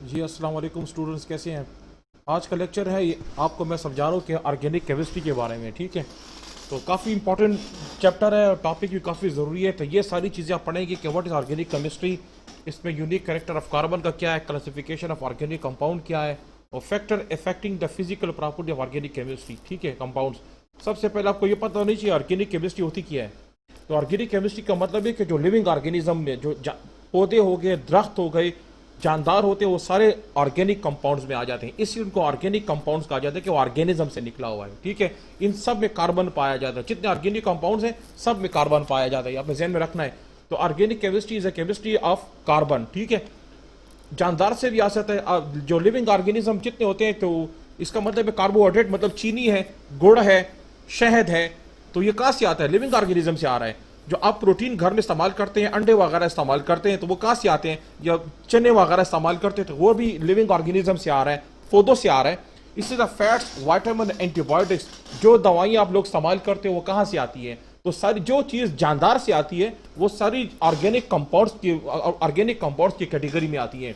जी अस्सलाम वालेकुम स्टूडेंट्स, कैसे हैं। आज का लेक्चर है आपको मैं समझा रहा हूँ कि ऑर्गेनिक केमिस्ट्री के बारे में। ठीक है, तो काफ़ी इंपॉर्टेंट चैप्टर है और टॉपिक भी काफ़ी ज़रूरी है। तो ये सारी चीज़ें आप पढ़ेंगे कि व्हाट इज़ ऑर्गेनिक केमिस्ट्री, इसमें यूनिक कैरेक्टर ऑफ कार्बन का क्या है, क्लासिफिकेशन ऑफ ऑर्गेनिक कंपाउंड क्या है, और factor affecting the physical property of organic chemistry. ठीक है, कंपाउंड्स। सबसे पहले आपको ये पता होनी चाहिए ऑर्गेनिक केमिस्ट्री होती क्या है। तो ऑर्गेनिक केमिस्ट्री का मतलब है कि जो लिविंग ऑर्गेनिज्म में जो पौधे हो गए, दरख्त हो गए, जानदार होते हैं, वो सारे ऑर्गेनिक कंपाउंड्स में आ जाते हैं। इसलिए उनको ऑर्गेनिक कंपाउंड्स कहा जाता है कि वो ऑर्गेनिज्म से निकला हुआ है। ठीक है, इन सब में कार्बन पाया जाता है। जितने ऑर्गेनिक कंपाउंड्स हैं सब में कार्बन पाया जाता है, आपने ध्यान में रखना है। तो organic chemistry is a chemistry of carbon. ठीक है, जानदार से भी आ सकता है। जो लिविंग ऑर्गेनिज्म जितने होते हैं, तो इसका मतलब है कार्बोहाइड्रेट, मतलब चीनी है, गुड़ है, शहद है। तो ये कहाँ से आता है? लिविंग ऑर्गेनिज्म से आ रहा है। जो आप प्रोटीन घर में इस्तेमाल करते हैं, अंडे वगैरह इस्तेमाल करते हैं, तो वो कहाँ से आते हैं? या चने वगैरह इस्तेमाल करते हैं, तो वो भी लिविंग ऑर्गेनिज्म से आ रहा है, पौधों से आ रहा है। इससे फैट्स, वाइटामिन, एंटीबायोटिक्स, जो दवाइयाँ आप लोग इस्तेमाल करते हो वो कहाँ से आती है? तो सारी जो चीज़ जानदार से आती है वो सारी ऑर्गेनिक कंपाउंड्स की कैटेगरी में आती है।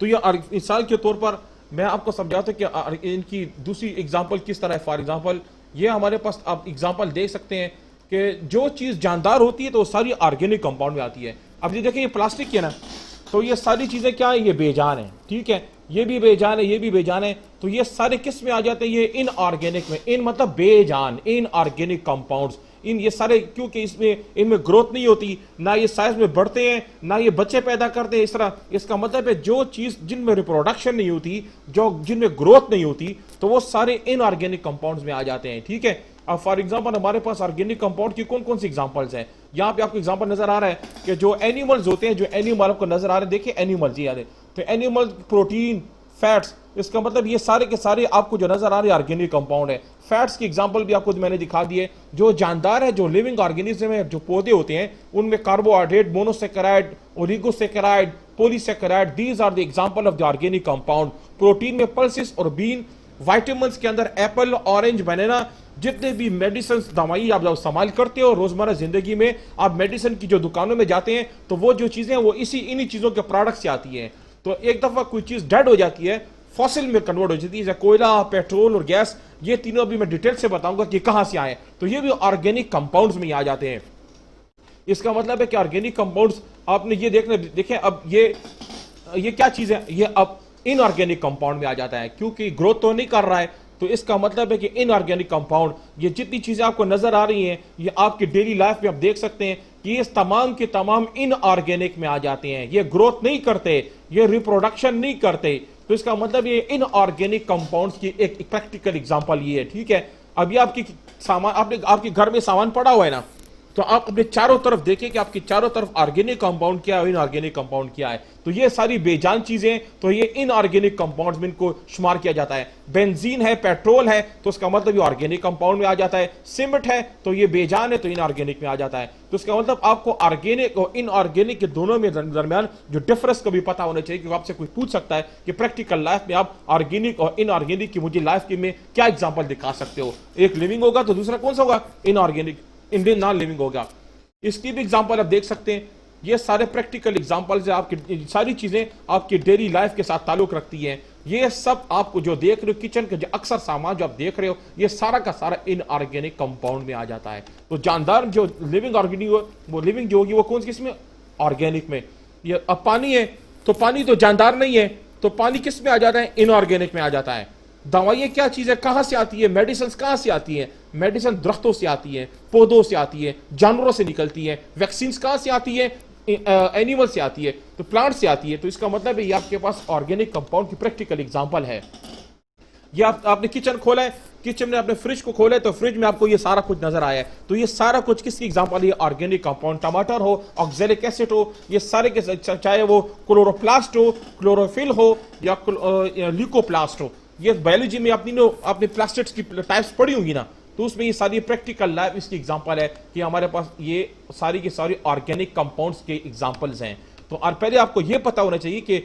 तो ये मिसाल के तौर पर मैं आपको समझाता हूं कि इनकी दूसरी एग्जांपल किस तरह है। फॉर एग्जांपल, ये हमारे पास आप एग्जांपल देख सकते हैं कि जो चीज़ जानदार होती है तो वो सारी ऑर्गेनिक कंपाउंड में आती है। अब ये देखिए, ये प्लास्टिक है ना, तो ये सारी चीज़ें क्या है? ये बेजान है। ठीक है, ये भी बेजान है, ये भी बेजान है। तो ये सारे किस में आ जाते हैं? ये इनऑर्गेनिक में। इन मतलब बेजान, इनऑर्गेनिक कंपाउंड्स। इन ये सारे, क्योंकि इसमें इनमें ग्रोथ नहीं होती, ना ये साइज में बढ़ते हैं, ना ये बच्चे पैदा करते हैं। इस तरह इसका मतलब है जो चीज जिनमें रिप्रोडक्शन नहीं होती, जो जिनमें ग्रोथ नहीं होती, तो वो सारे इनऑर्गेनिक कंपाउंड्स में आ जाते हैं। ठीक है, अब फॉर एग्जांपल हमारे पास ऑर्गेनिक कंपाउंड की कौन कौन सी एग्जांपल्स हैं? यहाँ पे आपको एग्जांपल नजर आ रहा है कि जो एनिमल्स होते हैं, जो एनिमल आपको नजर आ रहे हैं, देखिए एनिमल जी याद है, तो एनिमल प्रोटीन, फैट्स, इसका मतलब ये सारे के सारे आपको जो नजर आ रहे हैं ऑर्गेनिक कंपाउंड है। फैट्स की एग्जांपल भी आपको मैंने दिखा दी है। जो जानदार है, जो लिविंग ऑर्गेनिज्म है, जो पौधे होते हैं, उनमें carbohydrate, monosaccharide, oligosaccharide, polysaccharide, these are the example of the organic compound. Protein में पल्सिस और बीन, वाइटामिन के अंदर एप्पल, ऑरेंज, बनाना। जितने भी मेडिसिन, दवाई आप इस्तेमाल करते हो रोजमर्रा जिंदगी में, आप मेडिसिन की जो दुकानों में जाते हैं, तो वो जो चीजें हैं वो इन्हीं चीजों के प्रोडक्ट से आती हैं। तो एक दफा कोई चीज डेड हो जाती है, फॉसिल में कन्वर्ट हो जाती है, जैसे कोयला, पेट्रोल और गैस। ये तीनों भी मैं डिटेल से बताऊंगा कि कहां से आए। तो ये भी ऑर्गेनिक कंपाउंड्स में आ जाते हैं। इसका मतलब है कि ऑर्गेनिक कंपाउंड्स आपने ये देखना, देखें अब ये क्या चीज है? ये अब इनऑर्गेनिक कंपाउंड में आ जाता है, क्योंकि ग्रोथ तो नहीं कर रहा है। तो इसका मतलब है कि इनऑर्गेनिक कंपाउंड, ये जितनी चीजें आपको नजर आ रही हैं, ये आपकी डेली लाइफ में आप देख सकते हैं कि ये तमाम के तमाम इनऑर्गेनिक में आ जाते हैं। ये ग्रोथ नहीं करते, ये रिप्रोडक्शन नहीं करते। तो इसका मतलब ये इनऑर्गेनिक कंपाउंड्स की एक प्रैक्टिकल एग्जांपल ये है। ठीक है, अभी आपकी सामान, आपके घर में सामान पड़ा हुआ है ना, तो आप अपने चारों तरफ देखिए कि आपके चारों तरफ ऑर्गेनिक कंपाउंड क्या है, इनऑर्गेनिक कंपाउंड क्या है। तो ये सारी बेजान चीजें, तो ये इनऑर्गेनिक कंपाउंड्स में इनको शुमार किया जाता है। बेंजीन है, पेट्रोल है, तो उसका मतलब ये ऑर्गेनिक कंपाउंड में आ जाता है। सीमेंट है तो ये बेजान है, तो इनऑर्गेनिक में आ जाता है। तो इसका मतलब आपको ऑर्गेनिक और इनऑर्गेनिक के दोनों में दरमियान जो डिफरेंस को भी पता होना चाहिए, क्योंकि आपसे कोई पूछ सकता है कि प्रैक्टिकल लाइफ में आप ऑर्गेनिक और इनऑर्गेनिक की मुझे लाइफ में क्या एग्जाम्पल दिखा सकते हो। एक लिविंग होगा तो दूसरा कौन सा होगा? इनऑर्गेनिक, इंडियन नॉन लिविंग होगा। इसकी भी एग्जांपल आप देख सकते हैं। ये सारे प्रैक्टिकल एग्जांपल्स है, आपकी सारी चीजें आपकी डेली लाइफ के साथ ताल्लुक रखती हैं। ये सब आपको जो देख रहे हो, किचन के जो अक्सर सामान जो आप देख रहे हो, ये सारा का सारा इनऑर्गेनिक कंपाउंड में आ जाता है। तो जानदार जो लिविंग ऑर्गेनिक, वो लिविंग जो होगी वो कौन सी किस में? ऑर्गेनिक में। ये अब पानी है, तो पानी तो जानदार नहीं है, तो पानी किस में आ जाता है? इनऑर्गेनिक में आ जाता है। दवाइयाँ क्या चीज है, कहां से आती है? मेडिसिन कहां से आती है? मेडिसिन दरख्तों से आती है, पौधों से आती है, जानवरों से निकलती है। वैक्सीन कहां से आती है? एनिमल से आती है, तो प्लांट से आती है। तो इसका मतलब है ये आपके पास ऑर्गेनिक कंपाउंड की प्रैक्टिकल एग्जांपल है। ये आपने किचन खोला है, किचन में आपने फ्रिज को खोला है, तो फ्रिज में आपको ये सारा कुछ नजर आया है। तो ये सारा कुछ किसकी एग्जांपल है? Organic compound. टमाटर हो, ऑक्जेलिक एसिड हो, ये सारे के, चाहे वो क्लोरोप्लास्ट हो, क्लोरोफिल हो, या ल्यूकोप्लास्ट हो। ये बायोलॉजी में आपने प्लास्टिक्स की टाइप्स पढ़ी होंगी ना, तो उसमें ये सारी प्रैक्टिकल लाइफ इसकी एग्जांपल है कि हमारे पास ये सारी की सारी ऑर्गेनिक कंपाउंड्स के एग्जांपल्स हैं। तो और पहले आपको ये पता होना चाहिए कि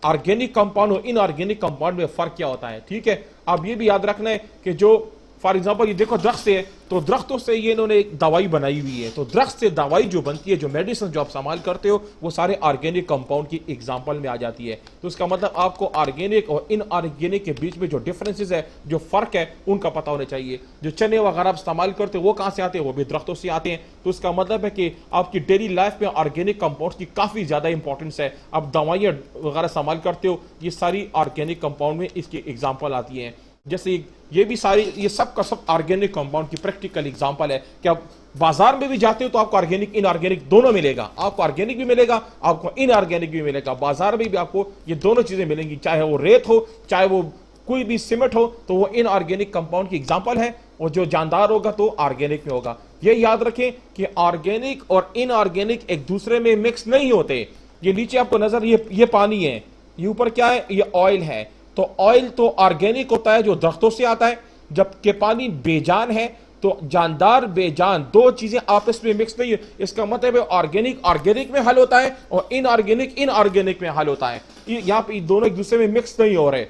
ऑर्गेनिक कंपाउंड और इनऑर्गेनिक कंपाउंड में फर्क क्या होता है। ठीक है, अब ये भी याद रखना है कि जो फॉर एग्जांपल ये देखो दरख्त से है, तो दरख्तों से ये इन्होंने एक दवाई बनाई हुई है, तो दरख्त से दवाई जो बनती है, जो मेडिसिन जो आप इस्तेमाल करते हो, वो सारे ऑर्गेनिक कंपाउंड की एग्जांपल में आ जाती है। तो इसका मतलब आपको ऑर्गेनिक और इनऑर्गेनिक के बीच में जो डिफरेंसेस है, जो फर्क है, उनका पता होना चाहिए। जो चने वगैरह आप इस्तेमाल करते हो वो कहां से आते हैं? वो भी दरख्तों से आते हैं। तो इसका मतलब है कि आपकी डेली लाइफ में ऑर्गेनिक कंपाउंड्स की काफी ज्यादा इंपॉर्टेंस है। आप दवाइयां वगैरह इस्तेमाल करते हो, ये सारी ऑर्गेनिक कंपाउंड में इसकी एग्जांपल आती है। जैसे ये भी सारी, ये सब का सब ऑर्गेनिक कंपाउंड की प्रैक्टिकल एग्जांपल है कि आप बाजार में भी जाते हो तो आपको ऑर्गेनिक इनऑर्गेनिक दोनों मिलेगा। आपको ऑर्गेनिक भी मिलेगा, आपको इनऑर्गेनिक भी मिलेगा। बाजार में भी आपको ये दोनों चीजें मिलेंगी, चाहे वो रेत हो, चाहे वो कोई भी सीमेंट हो, तो वो इनऑर्गेनिक कंपाउंड की एग्जांपल है। और जो जानदार होगा तो ऑर्गेनिक में होगा। ये याद रखें कि ऑर्गेनिक और इनऑर्गेनिक एक दूसरे में मिक्स नहीं होते। ये नीचे आपको नजर, ये पानी है, ये ऊपर क्या है? ये ऑयल है। तो ऑयल तो ऑर्गेनिक होता है जो दरख्तों से आता है, जबकि पानी बेजान है। तो जानदार बेजान दो चीजें आपस में मिक्स नहीं है। इसका मतलब है ऑर्गेनिक ऑर्गेनिक में हल होता है और इनऑर्गेनिक इनऑर्गेनिक में हल होता है। यहां पे दोनों एक दूसरे में मिक्स नहीं हो रहे,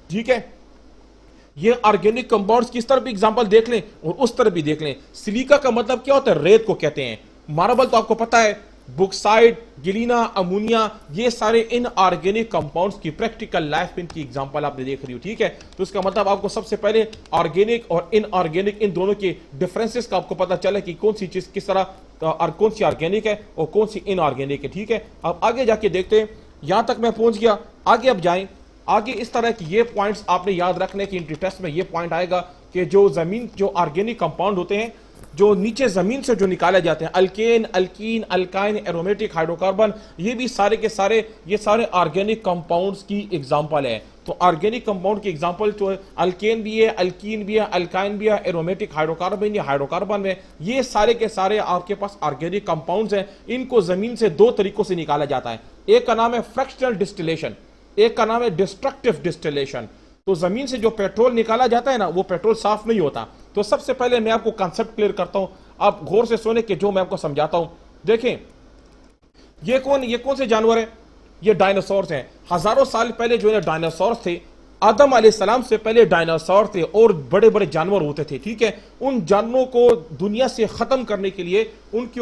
ठीक है। ये ऑर्गेनिक कंपाउंड्स की इस तरफ भी एग्जांपल देख लें और उस तरफ भी देख लें। सिलिका का मतलब क्या होता है? रेत को कहते हैं। मार्बल तो आपको पता है, बुक्साइड, गिलीना, अमोनिया, ये सारे इनऑर्गेनिक कंपाउंड्स की प्रैक्टिकल लाइफ इनकी एग्जांपल आपने देख रही हो, ठीक है। तो इसका मतलब आपको सबसे पहले ऑर्गेनिक और इनऑर्गेनिक इन दोनों के डिफरेंसेस का आपको पता चला कि कौन सी चीज किस तरह और कौन सी ऑर्गेनिक है और कौन सी इनऑर्गेनिक है, ठीक है। अब आगे जाके देखते हैं। यहां तक मैं पहुंच गया, आगे अब जाएं। आगे इस तरह की ये पॉइंट्स आपने याद रखने की, इंट्री टेस्ट में ये पॉइंट आएगा कि जो जमीन, जो ऑर्गेनिक कंपाउंड होते हैं जो नीचे जमीन से जो निकाले जाते हैं, alkane, alkyne, alkyne, aromatic, hydrocarbon, ये भी सारे के सारे ये सारे ऑर्गेनिक कंपाउंड्स की एग्जांपल है। तो ऑर्गेनिक कंपाउंड की एग्जांपल जो है, अल्केन भी है, अल्कीन भी है, अल्काइन भी है, एरोमेटिक, हाइड्रोकार्बन या हाइड्रोकार्बन में, ये सारे के सारे आपके पास ऑर्गेनिक कंपाउंड्स हैं। इनको जमीन से दो तरीकों से निकाला जाता है। एक का नाम है फ्रैक्शनल डिस्टिलेशन, एक का नाम है डिस्ट्रक्टिव डिस्टिलेशन। तो जमीन से जो पेट्रोल निकाला जाता है ना, वो पेट्रोल साफ नहीं होता। तो सबसे पहले मैं आपको कांसेप्ट क्लियर करता हूं, आप गौर से सुने कि जो मैं आपको समझाता हूं। देखें, ये कौन से जानवर हैं? ये डायनासोर्स हैं। हजारों साल पहले जो है डायनासोर्स थे, आदम अलैहिस्सलाम से पहले डायनासोर थे और बड़े बड़े जानवर होते थे, ठीक है। उन जानवरों को दुनिया से खत्म करने के लिए उनके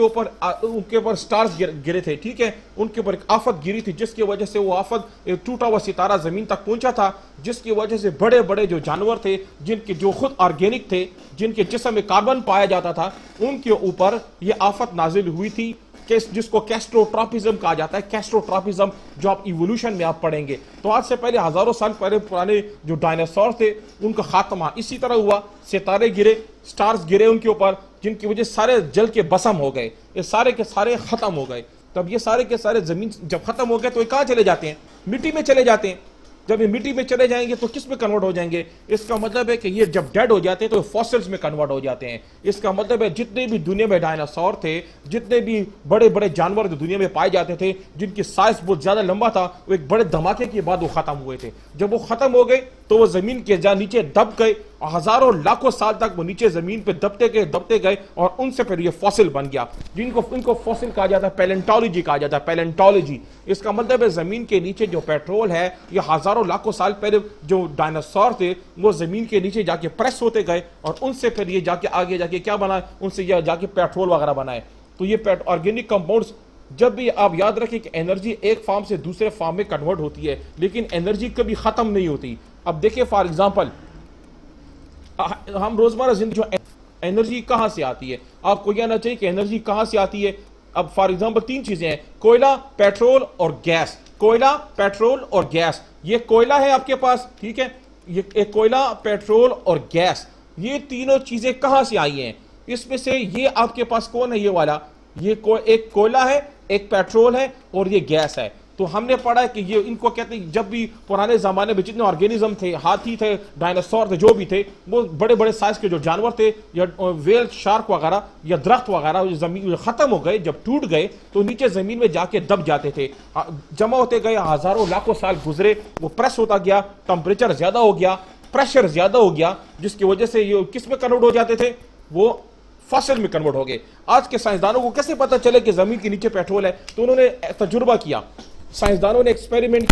ऊपर स्टार्स गिरे थे, ठीक है। उनके ऊपर एक आफत गिरी थी, जिसकी वजह से वो आफत, एक टूटा हुआ सितारा जमीन तक पहुंचा था, जिसकी वजह से बड़े बड़े जो जानवर थे, जिनके जो खुद ऑर्गेनिक थे, जिनके जिस्म में कार्बन पाया जाता था, उनके ऊपर ये आफत नाजिल हुई थी, जिसको कैस्ट्रोट्रॉपिज्म कहा जाता है। कैस्ट्रोट्रॉपिज्म जो आप इवोल्यूशन में आप पढ़ेंगे। तो आज से पहले हजारों साल पहले पुराने जो डायनासोर थे, उनका खात्मा इसी तरह हुआ। सितारे गिरे, स्टार्स गिरे उनके ऊपर, जिनकी वजह सारे जल के बसम हो गए, ये सारे के सारे खत्म हो गए। तब ये सारे के सारे जमीन जब खत्म हो गए तो ये कहां चले जाते हैं? मिट्टी में चले जाते हैं। जब ये मिट्टी में चले जाएंगे तो किस में कन्वर्ट हो जाएंगे? इसका मतलब है कि ये जब डेड हो जाते हैं तो फॉसिल्स में कन्वर्ट हो जाते हैं। इसका मतलब है जितने भी दुनिया में डायनासोर थे, जितने भी बड़े बड़े जानवर जो दुनिया में पाए जाते थे, जिनकी साइज बहुत ज्यादा लंबा था, वो एक बड़े धमाके के बाद वो खत्म हुए थे। जब वो खत्म हो गए तो वो जमीन के नीचे दब गए और हजारों लाखों साल तक वो नीचे जमीन पे दबते गए और उनसे फिर ये फॉसिल बन गया, इनको फॉसिल कहा जाता है, पैलेंटोलॉजी कहा जाता है, पैलेंटोलॉजी। इसका मतलब है जमीन के नीचे जो पेट्रोल है, ये हजारों लाखों साल पहले जो डायनासोर थे वो जमीन के नीचे जाके प्रेस होते गए और उनसे फिर ये जाके आगे जाके क्या बना? उनसे ये जाके पेट्रोल वगैरह बनाए। तो ये ऑर्गेनिक कंपाउंड्स, जब भी आप याद रखें कि एनर्जी एक फार्म से दूसरे फार्म में कन्वर्ट होती है, लेकिन एनर्जी कभी खत्म नहीं होती। अब देखिए फॉर एग्जांपल, हम रोजमर्रा जिंदगी जो एनर्जी कहां से आती है, आपको यह ना चाहिए कि एनर्जी कहां से आती है। अब फॉर एग्जांपल तीन चीजें हैं, कोयला, पेट्रोल और गैस। कोयला, पेट्रोल और गैस। ये कोयला है आपके पास, ठीक है, ये एक कोयला, पेट्रोल और गैस, ये तीनों चीजें कहां से आई हैं? इसमें से ये आपके पास कौन है? ये वाला, ये एक कोयला है, एक पेट्रोल है और ये गैस है। तो हमने पढ़ा है कि ये इनको कहते हैं, जब भी पुराने जमाने में जितने ऑर्गेनिज्म थे, हाथी थे, डायनासोर थे, जो भी थे, वो बड़े बड़े साइज के जो जानवर थे, या वेल, शार्क वगैरह या दरख्त वगैरह, जमीन खत्म हो गए, जब टूट गए तो नीचे जमीन में जाके दब जाते थे, जमा होते गए, हजारों लाखों साल गुजरे, वो प्रेस होता गया, टेम्परेचर ज्यादा हो गया, प्रेशर ज्यादा हो गया, जिसकी वजह से ये किस में कन्वर्ट हो जाते थे? वो फॉसिल में कन्वर्ट हो गए। आज के साइंसदानों को कैसे पता चले कि जमीन के नीचे पेट्रोल है? तो उन्होंने तजुर्बा किया, साइंसदानों ने एक्सपेरिमेंट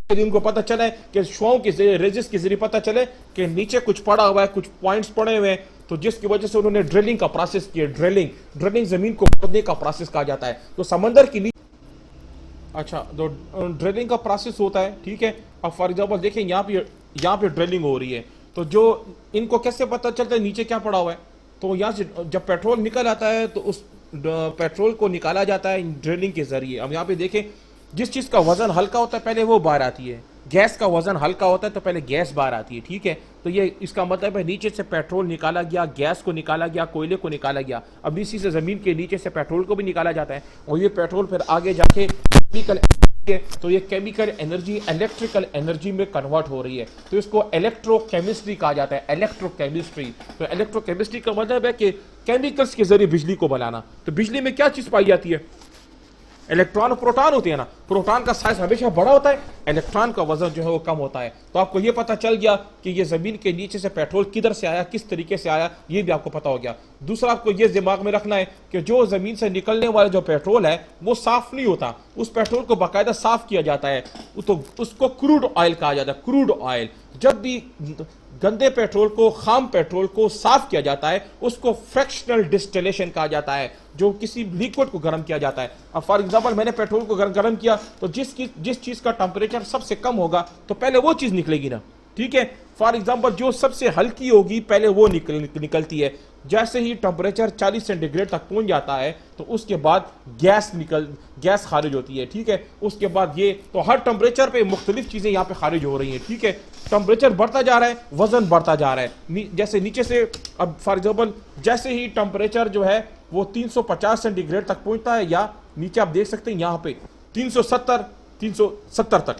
यदि उनको पता चला है कि शुआओं के जरिए, रेजिस के जरिए पता चले कि नीचे कुछ पड़ा हुआ है, कुछ पॉइंट्स पड़े हुए हैं, तो जिसकी वजह से उन्होंने ड्रिलिंग का प्रोसेस किया। ड्रिलिंग जमीन को खोदने का प्रोसेस कहा जाता है। तो समंदर की अच्छा, तो ड्रिलिंग का प्रोसेस होता है, ठीक है। अब फॉर एग्जांपल देखें, यहाँ पे ड्रिलिंग हो रही है, तो जो इनको कैसे पता चलता है नीचे क्या पड़ा हुआ है? तो यहाँ से जब पेट्रोल निकल आता है तो उस पेट्रोल को निकाला जाता है ड्रिलिंग के जरिए। अब यहाँ पे देखें, जिस चीज़ का वजन हल्का होता है पहले वो बाहर आती है। गैस का वजन हल्का होता है तो पहले गैस बाहर आती है, ठीक है। तो ये इसका मतलब है नीचे से पेट्रोल निकाला गया, गैस को निकाला गया, कोयले को निकाला गया। अब इसी से ज़मीन के नीचे से पेट्रोल को भी निकाला जाता है, और ये पेट्रोल फिर आगे जाके केमिकल, तो ये केमिकल एनर्जी इलेक्ट्रिकल एनर्जी में कन्वर्ट हो रही है। तो इसको इलेक्ट्रोकेमिस्ट्री कहा जाता है, इलेक्ट्रोकेमिस्ट्री। तो इलेक्ट्रोकेमिस्ट्री का मतलब है कि केमिकल्स के जरिए बिजली को बनाना। तो बिजली में क्या चीज़ पाई जाती है? इलेक्ट्रॉन और प्रोटॉन होते हैं ना। प्रोटॉन का साइज हमेशा बड़ा होता है, इलेक्ट्रॉन का वजन जो है वो कम होता है। तो आपको ये पता चल गया कि ये जमीन के नीचे से पेट्रोल किधर से आया, किस तरीके से आया, ये भी आपको पता हो गया। दूसरा, आपको ये दिमाग में रखना है कि जो जमीन से निकलने वाला जो पेट्रोल है वो साफ नहीं होता, उस पेट्रोल को बाकायदा साफ किया जाता है, तो उसको क्रूड ऑयल कहा जाता है। क्रूड ऑयल, जब भी गंदे पेट्रोल को, खाम पेट्रोल को साफ किया जाता है, उसको फ्रैक्शनल डिस्टिलेशन कहा जाता है, जो किसी लिक्विड को गर्म किया जाता है। अब फॉर एग्जांपल मैंने पेट्रोल को गर्म किया, तो जिस चीज का टेम्परेचर सबसे कम होगा तो पहले वो चीज निकलेगी ना, ठीक है। फॉर एग्जांपल जो सबसे हल्की होगी पहले वो निकलती है। जैसे ही टेम्परेचर 40 सेंटीग्रेड तक पहुंच जाता है तो उसके बाद गैस खारिज होती है, ठीक है। उसके बाद ये, तो हर टेम्परेचर पे मुख्तलिफ चीजें यहाँ पे खारिज हो रही हैं, ठीक है। टेम्परेचर बढ़ता जा रहा है, वजन बढ़ता जा रहा है। जैसे नीचे से, अब फॉर एग्जांपल जैसे ही टेम्परेचर जो है वो 350 सेंटीग्रेड तक पहुंचता है, या नीचे आप देख सकते हैं यहाँ पे 370 तक,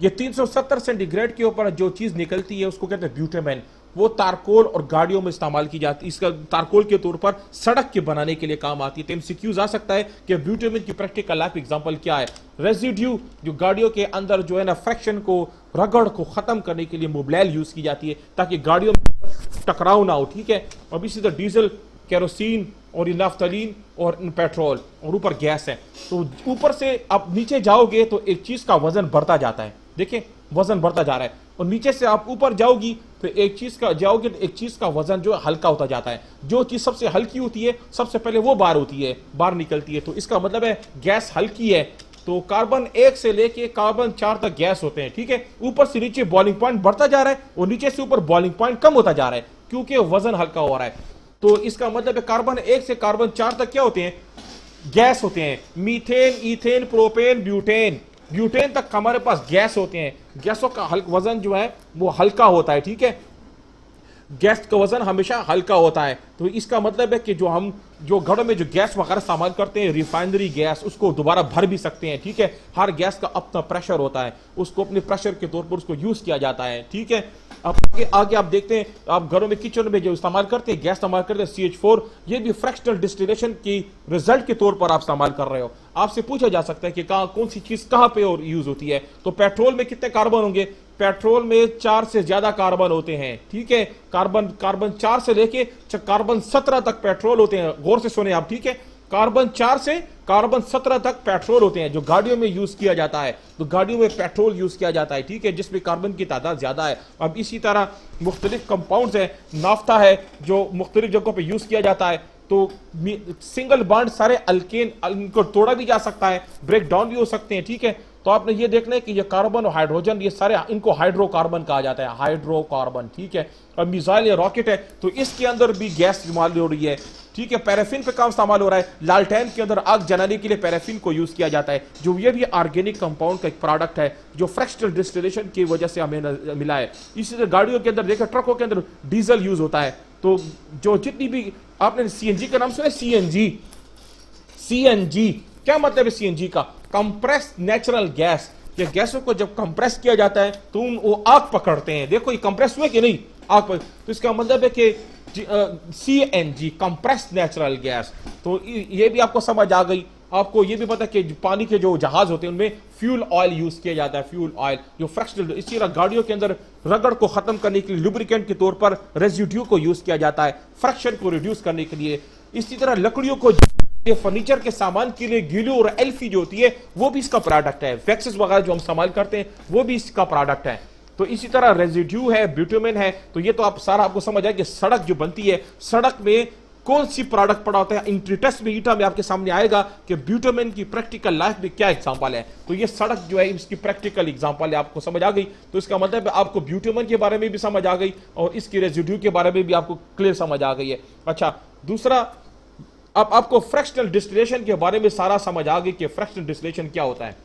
ये 370 सेंटीग्रेड के ऊपर जो चीज निकलती है उसको कहते हैं ब्यूटेमेन। वो तारकोल और गाड़ियों में इस्तेमाल की जाती है, इसका तारकोल के तौर पर सड़क के बनाने के लिए काम आती है। तो एमसीक्यूज आ सकता है कि ब्यूटेमिन की प्रैक्टिकल लाइफ एग्जांपल क्या है। रेजिड्यू, जो गाड़ियों के अंदर जो है ना फ्रैक्शन को, रगड़ को खत्म करने के लिए मोबिलाइल यूज की जाती है ताकि गाड़ियों में टकराव ना हो, ठीक है। अब इसी तरह डीजल, केरोसिन और नाफ्तालीन और पेट्रोल, और ऊपर गैस है। तो ऊपर से आप नीचे जाओगे तो एक चीज का वजन बढ़ता जाता है, देखिए वजन बढ़ता जा रहा है, और नीचे से आप ऊपर जाओगी तो एक चीज का वजन जो हल्का होता जाता है। जो चीज सबसे हल्की होती है सबसे पहले वो बाहर निकलती है। तो इसका मतलब है गैस हल्की है, तो कार्बन 1 से लेके कार्बन 4 तक गैस होते हैं, ठीक है। ऊपर से नीचे बॉइलिंग पॉइंट बढ़ता जा रहा है और नीचे से ऊपर बॉइलिंग पॉइंट कम होता जा रहा है क्योंकि वजन हल्का हो रहा है। तो इसका मतलब है कार्बन 1 से कार्बन 4 तक क्या होते हैं? गैस होते हैं। मीथेन, ईथेन, प्रोपेन, ब्यूटेन तक हमारे पास गैस होते हैं। गैसों का वजन जो है वो हल्का होता है, ठीक है। गैस का वजन हमेशा हल्का होता है। तो इसका मतलब है कि जो घरों में जो गैस वगैरह इस्तेमाल करते हैं, रिफाइनरी गैस, उसको दोबारा भर भी सकते हैं, ठीक है। हर गैस का अपना प्रेशर होता है, उसको अपने प्रेशर के तौर पर उसको यूज किया जाता है, ठीक है। अब आगे आप देखते हैं, आप घरों में किचन में जो इस्तेमाल करते हैं, गैस इस्तेमाल करते हैं CH4, ये भी फ्रैक्शनल डिस्टिलेशन की रिजल्ट के तौर पर आप इस्तेमाल कर रहे हो। आपसे पूछा जा सकता है कि कौन सी चीज कहां पे और यूज होती है। तो पेट्रोल में कितने कार्बन होंगे? पेट्रोल में 4 से ज्यादा कार्बन होते हैं, ठीक है। कार्बन 4 से लेके कार्बन 17 तक पेट्रोल होते हैं। गौर से सुने आप, ठीक है। कार्बन 4 से कार्बन 17 तक पेट्रोल होते हैं जो गाड़ियों में यूज किया जाता है। तो गाड़ियों में पेट्रोल यूज किया जाता है, ठीक है, जिसमें कार्बन की तादाद ज्यादा है। अब इसी तरह मुख्तलिफ कंपाउंड्स है, नाफ्ता है जो मुख्तलिफ जगहों पर यूज किया जाता है। तो सिंगल बॉन्ड सारे अल्केन, इनको तोड़ा भी जा सकता है, ब्रेक डाउन भी हो सकते हैं, ठीक है। तो आपने ये देखना है कि ये कार्बन और हाइड्रोजन, ये सारे इनको हाइड्रोकार्बन कहा जाता है, हाइड्रोकार्बन, ठीक है। अब मिसाइल या रॉकेट है तो इसके अंदर भी गैस इस्तेमाल हो रही है, ठीक है। पैराफिन पे काम इस्तेमाल हो रहा है, लालटेन के अंदर आग जलाने के लिए पैराफिन को यूज किया जाता है, जो ये भी ऑर्गेनिक कंपाउंड का एक प्रोडक्ट है जो फ्रैक्शनल डिस्टिलेशन की वजह से हमें मिला है। इसी तरह गाड़ियों के अंदर देखा, ट्रकों के अंदर डीजल यूज होता है। तो जो जितनी भी आपने सीएनजी का नाम सुना, सीएनजी क्या मतलब है? सीएनजी का कंप्रेस नेचुरल गैस। ये गैसों को जब कंप्रेस किया जाता है तो वो आग पकड़ते हैं। देखो ये कंप्रेस हुए कि नहीं, आग पर। तो इसका मतलब है कि सीएनजी कंप्रेस नेचुरल गैस। तो ये भी आपको समझ आ गई। आपको ये भी पता कि पानी के जो जहाज होते हैं उनमें फ्यूल ऑयल यूज किया जाता है, फ्यूल ऑयल जो फ्रैक्शनल। इसी तरह गाड़ियों के अंदर रगड़ को खत्म करने के लिए लुब्रिकेंट के तौर पर रेजिड्यू को यूज किया जाता है, फ्रैक्शन को रिड्यूस करने के लिए। इसी तरह लकड़ियों को ये फर्नीचर के सामान के लिए गीलू और एल्फी जो होती है वो भी इसका प्रोडक्ट है, वैक्सेस वगैरह जो हम इस्तेमाल करते हैं वो भी इसका प्रोडक्ट है। तो इसी तरह रेजिड्यू है, ब्यूटामिन है। तो ये तो आप सारा आपको समझ आए कि सड़क जो बनती है, सड़क में कौन सी प्रोडक्ट पड़ा होता है। इंट्रीटेस्ट में ईटा में आपके सामने आएगा कि ब्यूटामिन की प्रैक्टिकल लाइफ में क्या एग्जांपल है। तो ये सड़क जो है इसकी प्रैक्टिकल एग्जांपल है, आपको समझ आ गई। तो इसका मतलब है आपको ब्यूटामिन के बारे में भी समझ आ गई और इसकी रेजिड्यू के बारे में भी आपको क्लियर समझ आ गई है। अच्छा, दूसरा, अब आपको फ्रैक्शनल डिस्टिलेशन के बारे में सारा समझ आ गई कि फ्रैक्शनल डिस्टिलेशन क्या होता है।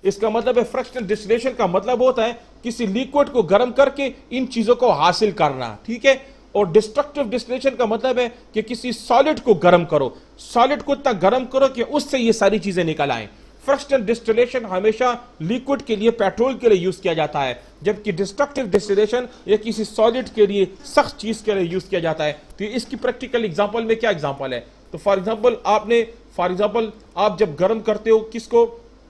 इसका मतलब है फ्रैक्शनल डिस्टिलेशन का मतलब होता है किसी लिक्विड को गर्म करके इन चीजों को हासिल करना, ठीक है। और डिस्ट्रक्टिव डिस्टिलेशन का मतलब है कि किसी सॉलिड को गर्म करो, सॉलिड को इतना गर्म करो कि उससे ये सारी चीजें निकल आए। फ्रैक्शनल डिस्टिलेशन हमेशा लिक्विड के लिए, पेट्रोल के लिए यूज किया जाता है, जबकि डिस्ट्रक्टिव डिस्टिलेशन ये किसी सॉलिड के लिए, सख्त चीज के लिए यूज किया जाता है। तो इसकी प्रैक्टिकल एग्जांपल में क्या एग्जांपल है? तो फॉर एग्जांपल आप जब गर्म करते हो किसको,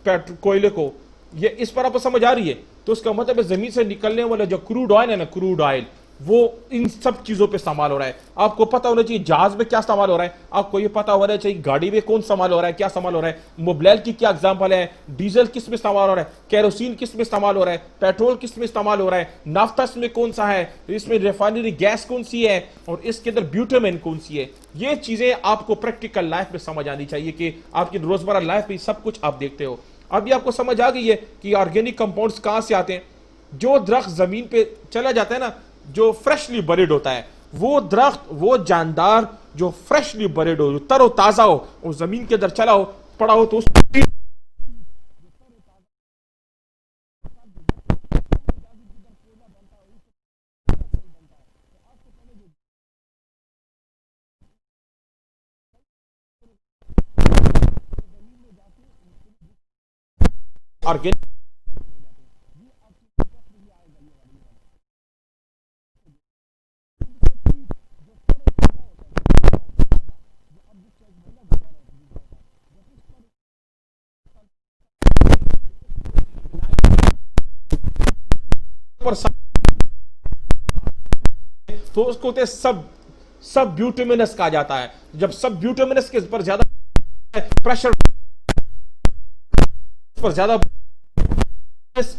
कोयले को, ये इस पर आपको समझ आ रही है। तो उसका मतलब है जमीन से निकलने वाला जो क्रूड ऑयल है ना, क्रूड ऑयल, वो इन सब चीजों पे इस्तेमाल हो रहा है। आपको पता होना चाहिए जहाज में क्या इस्तेमाल हो रहा है, आपको ये पता होना चाहिए गाड़ी में कौन इस्तेमाल हो रहा है, क्या इस्तेमाल हो रहा है, मोबाइल की क्या एग्जांपल है, डीजल किस में इस्तेमाल हो रहा है, केरोसिन किस में इस्तेमाल हो रहा है, पेट्रोल किस में इस्तेमाल हो रहा है, नाफ्ता इसमें कौन सा है, इसमें रिफाइनरी गैस कौन सी है, और इसके अंदर ब्यूटामिन कौन सी है। ये चीजें आपको प्रैक्टिकल लाइफ में समझ आनी चाहिए कि आपकी रोजमर्रा लाइफ में सब कुछ आप देखते हो। अभी आपको समझ आ गई है कि ऑर्गेनिक कंपाउंड्स कहां से आते हैं। जो दरख्त जमीन पे चला जाता है ना, जो फ्रेशली बरीड होता है, वो दरख्त, वो जानदार जो फ्रेशली बरीड हो, जो तरोताजा हो, और जमीन के अंदर चला हो, पड़ा हो, तो ऑर्गेनिक पर तो उसको होते सब ब्यूटामिनस कहा जाता है। जब सब ब्यूटामिनस के पर ज्यादा प्रेशर पर ज्यादा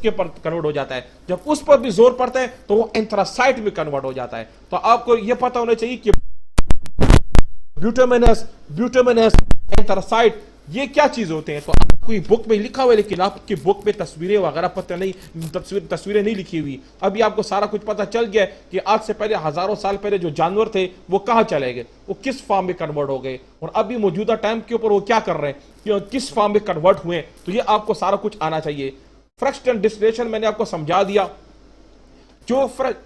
के पर कन्वर्ट हो जाता है, जब उस पर भी जोर पड़ता है तो वो एंथ्रासाइट में कन्वर्ट हो जाता है। तो आपको यह पता होना चाहिए कि ब्यूटामिनस एंथ्रासाइट ये क्या चीज होते हैं। तो आपकी बुक में लिखा हुआ है, लेकिन आपकी बुक में तस्वीरें वगैरह पता नहीं, तस्वीरें नहीं लिखी हुई। अभी आपको सारा कुछ पता चल गया कि आज से पहले हजारों साल पहले जो जानवर थे वो कहां चले गए, वो किस फॉर्म में कन्वर्ट हो गए, और अभी मौजूदा टाइम के ऊपर वो क्या कर रहे हैं, किस फॉर्म में कन्वर्ट हुए। तो ये आपको सारा कुछ आना चाहिए। फ्रैक्शनल डिस्टिलेशन मैंने आपको समझा दिया।